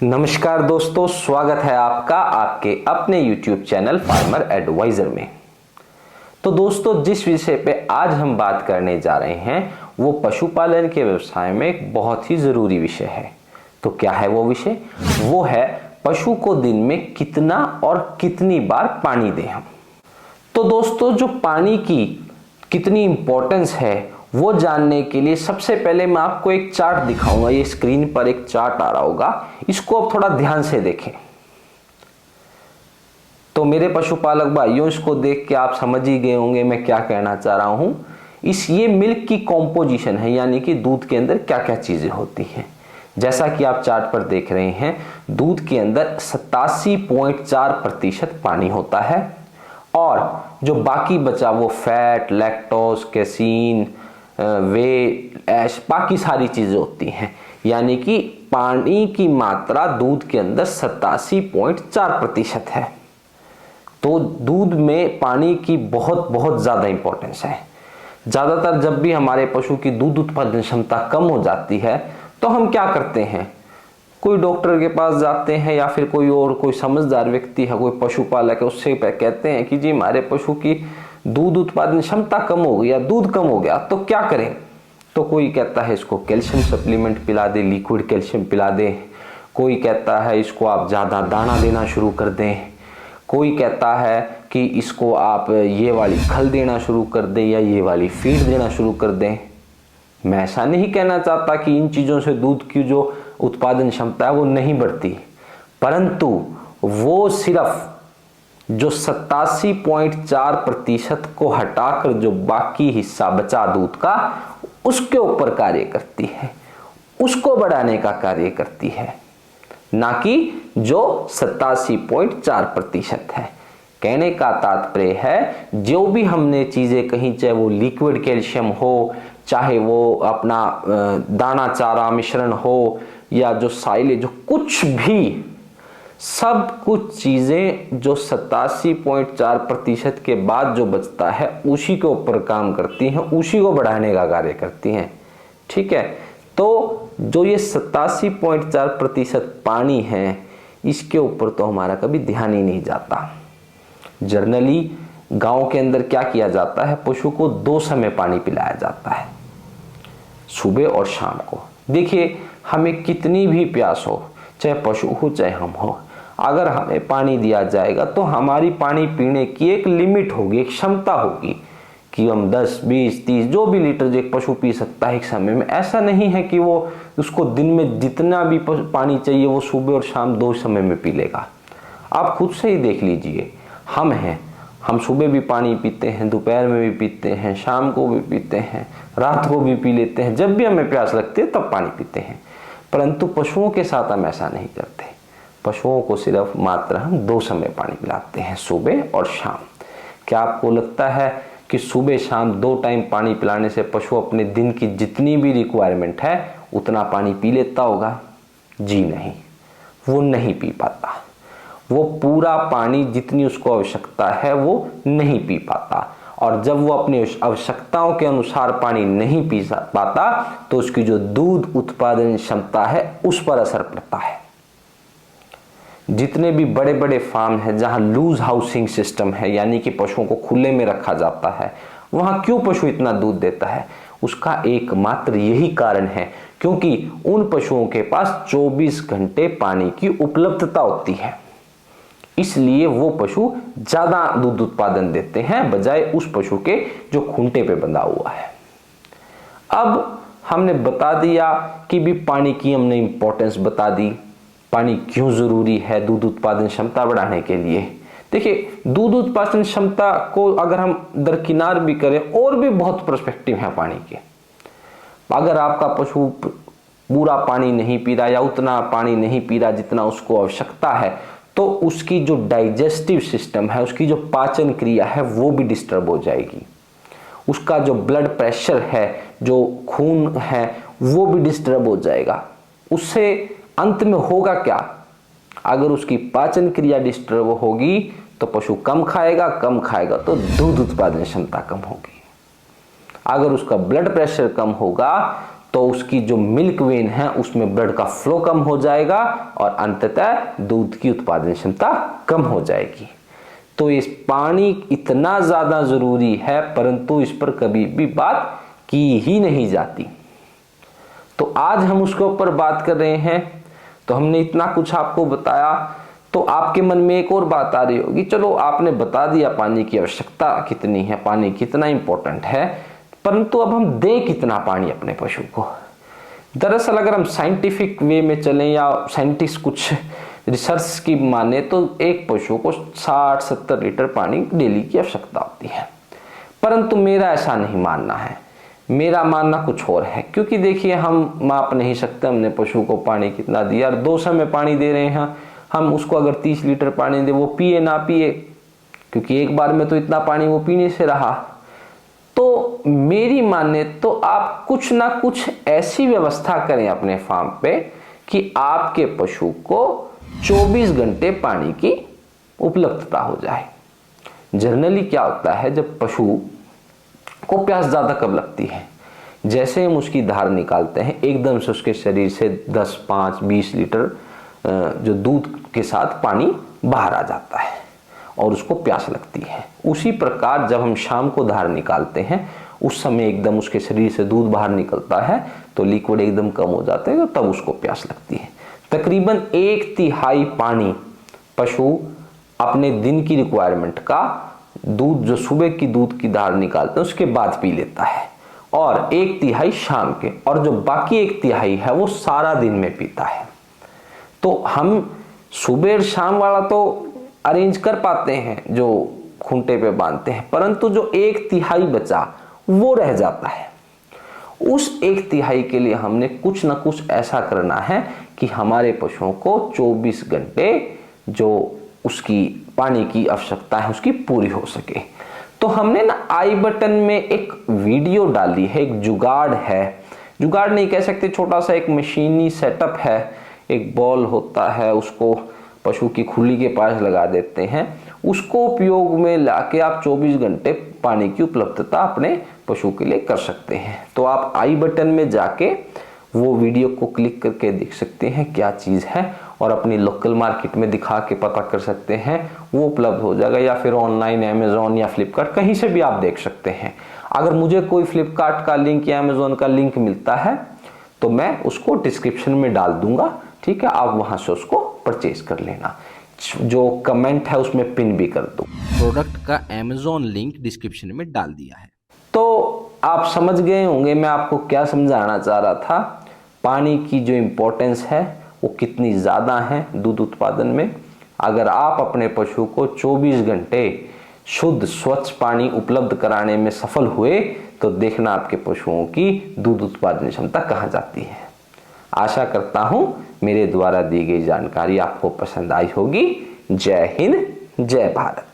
नमस्कार दोस्तों, स्वागत है आपका आपके अपने YouTube चैनल फार्मर एडवाइजर में। तो दोस्तों, जिस विषय पे आज हम बात करने जा रहे हैं वो पशुपालन के व्यवसाय में एक बहुत ही ज़रूरी विषय है। तो क्या है वो विषय? वो है पशु को दिन में कितना और कितनी बार पानी दें हम। तो दोस्तों, जो पानी की कितनी इंपॉर्टेंस है वो जानने के लिए सबसे पहले मैं आपको एक चार्ट दिखाऊंगा। ये स्क्रीन पर एक चार्ट आ रहा होगा, इसको आप थोड़ा ध्यान से देखें। तो मेरे पशुपालक भाइयों, इसको देख के आप समझ ही गए होंगे मैं क्या कहना चाह रहा हूं। ये मिल्क की कॉम्पोजिशन है, यानी कि दूध के अंदर क्या क्या चीजें होती हैं। जैसा कि आप चार्ट पर देख रहे हैं, दूध के अंदर 87.4% पानी होता है और जो बाकी बचा वो फैट, लैक्टोज, कैसीन, वे, ऐश, बाकी सारी चीजें होती हैं। यानी कि पानी की मात्रा दूध के अंदर 87.4% है। तो दूध में पानी की बहुत बहुत ज्यादा इंपॉर्टेंस है। ज्यादातर जब भी हमारे पशु की दूध उत्पादन क्षमता कम हो जाती है तो हम क्या करते हैं, कोई डॉक्टर के पास जाते हैं या फिर कोई समझदार व्यक्ति है, कोई पशुपालक है, उससे कहते हैं कि जी हमारे पशु की दूध उत्पादन क्षमता कम हो गई या दूध कम हो गया, तो क्या करें। तो कोई कहता है इसको कैल्शियम सप्लीमेंट पिला दे, लिक्विड कैल्शियम पिला दे। कोई कहता है इसको आप ज़्यादा दाना देना शुरू कर दें। कोई कहता है कि इसको आप ये वाली खल देना शुरू कर दें या ये वाली फीड देना शुरू कर दें। मैं ऐसा नहीं कहना चाहता कि इन चीज़ों से दूध की जो उत्पादन क्षमता है वो नहीं बढ़ती, परंतु वो सिर्फ जो 87.4% को हटाकर जो बाकी हिस्सा बचा दूध का, उसके ऊपर कार्य करती है, उसको बढ़ाने का कार्य करती है, ना कि जो 87.4% है। कहने का तात्पर्य है जो भी हमने चीजें कही, चाहे वो लिक्विड कैल्शियम हो, चाहे वो अपना दाना चारा मिश्रण हो या जो साइलेज, जो कुछ भी, सब कुछ चीजें जो 87.4% के बाद जो बचता है उसी के ऊपर काम करती हैं, उसी को बढ़ाने का कार्य करती हैं। ठीक है। तो जो ये 87.4% पानी है, इसके ऊपर तो हमारा कभी ध्यान ही नहीं जाता। जनरली गांव के अंदर क्या किया जाता है, पशु को 2 समय पानी पिलाया जाता है, सुबह और शाम को। देखिए, हमें कितनी भी प्यास हो, चाहे पशु हो चाहे हम हो, अगर हमें पानी दिया जाएगा तो हमारी पानी पीने की एक लिमिट होगी, एक क्षमता होगी कि हम 10, 20, 30 जो भी लीटर एक पशु पी सकता है एक समय में। ऐसा नहीं है कि वो उसको दिन में जितना भी पानी चाहिए वो सुबह और शाम 2 समय में पी लेगा। आप खुद से ही देख लीजिए, हम सुबह भी पानी पीते हैं, दोपहर में भी पीते हैं, शाम को भी पीते हैं, रात को भी पी लेते हैं, जब भी हमें प्यास लगती है तब पानी पीते हैं। परंतु पशुओं के साथ हम ऐसा नहीं करते। पशुओं को सिर्फ मात्र हम 2 समय पानी पिलाते हैं, सुबह और शाम। क्या आपको लगता है कि सुबह शाम 2 टाइम पानी पिलाने से पशु अपने दिन की जितनी भी रिक्वायरमेंट है उतना पानी पी लेता होगा? जी नहीं, वो नहीं पी पाता। वो पूरा पानी जितनी उसको आवश्यकता है वो नहीं पी पाता, और जब वो अपनी आवश्यकताओं के अनुसार पानी नहीं पी पाता तो उसकी जो दूध उत्पादन क्षमता है उस पर असर पड़ता है। जितने भी बड़े बड़े फार्म हैं जहां लूज हाउसिंग सिस्टम है, यानी कि पशुओं को खुले में रखा जाता है, वहां क्यों पशु इतना दूध देता है? उसका एकमात्र यही कारण है क्योंकि उन पशुओं के पास 24 घंटे पानी की उपलब्धता होती है, इसलिए वो पशु ज्यादा दूध उत्पादन देते हैं बजाय उस पशु के जो खूंटे पे बंधा हुआ है। अब हमने बता दिया कि भी पानी की हमने इंपॉर्टेंस बता दी, पानी क्यों जरूरी है दूध उत्पादन क्षमता बढ़ाने के लिए। देखिए, दूध उत्पादन क्षमता को अगर हम दरकिनार भी करें, और भी बहुत पर्सपेक्टिव है पानी के। अगर आपका पशु पूरा पानी नहीं पी रहा या उतना पानी नहीं पी रहा जितना उसको आवश्यकता है, तो उसकी जो डाइजेस्टिव सिस्टम है, उसकी जो पाचन क्रिया है वो भी डिस्टर्ब हो जाएगी। उसका जो ब्लड प्रेशर है, जो खून है, वो भी डिस्टर्ब हो जाएगा। उससे अंत में होगा क्या? अगर उसकी पाचन क्रिया डिस्टर्ब होगी तो पशु कम खाएगा तो दूध उत्पादन क्षमता कम होगी। अगर उसका ब्लड प्रेशर कम होगा तो उसकी जो मिल्क वेन है उसमें ब्लड का फ्लो कम हो जाएगा और अंततः दूध की उत्पादन क्षमता कम हो जाएगी। तो इस पानी इतना ज्यादा जरूरी है, परंतु इस पर कभी भी बात की ही नहीं जाती। तो आज हम उसके ऊपर बात कर रहे हैं। तो हमने इतना कुछ आपको बताया, तो आपके मन में एक और बात आ रही होगी, चलो आपने बता दिया पानी की आवश्यकता कितनी है, पानी कितना इंपॉर्टेंट है, परंतु अब हम दें कितना पानी अपने पशु को। दरअसल अगर हम साइंटिफिक वे में चलें या साइंटिस्ट कुछ रिसर्च की माने तो एक पशु को 60-70 लीटर पानी डेली की आवश्यकता होती है। परंतु मेरा ऐसा नहीं मानना है, मेरा मानना कुछ और है। क्योंकि देखिए हम माप नहीं सकते हमने पशु को पानी कितना दिया, और 2 समय पानी दे रहे हैं हम, उसको अगर 30 लीटर पानी दे, वो पिए ना पिए, क्योंकि एक बार में तो इतना पानी वो पीने से रहा। तो मेरी माने तो आप कुछ ना कुछ ऐसी व्यवस्था करें अपने फार्म पे कि आपके पशु को 24 घंटे पानी की उपलब्धता हो जाए। जनरली क्या होता है, जब पशु को प्यास ज्यादा कब लगती है, जैसे हम उसकी धार निकालते हैं एकदम से उसके शरीर से 10, 5, 20 लीटर जो दूध के साथ पानी बाहर आ जाता है और उसको प्यास लगती है। उसी प्रकार जब हम शाम को धार निकालते हैं उस समय एकदम उसके शरीर से दूध बाहर निकलता है तो लिक्विड एकदम कम हो जाते हैं, तो तब उसको प्यास लगती है। तकरीबन 1/3 पानी पशु अपने दिन की रिक्वायरमेंट का दूध, जो सुबह की दूध की धार निकालते हैं उसके बाद पी लेता है, और 1/3 शाम के, और जो बाकी 1/3 है वो सारा दिन में पीता है। तो हम सुबह और शाम वाला तो अरेंज कर पाते हैं जो खूंटे पे बांधते हैं, परंतु जो 1/3 बचा वो रह जाता है। उस 1/3 के लिए हमने कुछ ना कुछ ऐसा करना है कि हमारे पशुओं को 24 घंटे जो उसकी पानी की आवश्यकता है उसकी पूरी हो सके। तो हमने ना आई बटन में एक वीडियो डाली है, एक जुगाड़ है, जुगाड़ नहीं कह सकते, छोटा सा एक मशीनी सेटअप है। एक बॉल होता है, उसको पशु की खुली के पास लगा देते हैं, उसको उपयोग में लाके आप 24 घंटे पानी की उपलब्धता अपने पशु के लिए कर सकते हैं। तो आप आई बटन में जाके वो वीडियो को क्लिक करके देख सकते हैं क्या चीज़ है, और अपनी लोकल मार्केट में दिखा के पता कर सकते हैं, वो उपलब्ध हो जाएगा। या फिर ऑनलाइन अमेजोन या फ्लिपकार्ट कहीं से भी आप देख सकते हैं। अगर मुझे कोई फ्लिपकार्ट का लिंक या अमेजोन का लिंक मिलता है तो मैं उसको डिस्क्रिप्शन में डाल दूंगा, ठीक है, आप वहां से उसको परचेज कर लेना। जो कमेंट है उसमें पिन भी कर दूं। प्रोडक्ट का अमेजोन लिंक डिस्क्रिप्शन में डाल दिया है। तो आप समझ गए होंगे मैं आपको क्या समझाना चाह रहा था। पानी की जो इम्पोर्टेंस है वो कितनी ज़्यादा है दूध उत्पादन में। अगर आप अपने पशु को 24 घंटे शुद्ध स्वच्छ पानी उपलब्ध कराने में सफल हुए तो देखना आपके पशुओं की दूध उत्पादन क्षमता कहाँ जाती है। आशा करता हूँ मेरे द्वारा दी गई जानकारी आपको पसंद आई होगी। जय हिंद, जय भारत।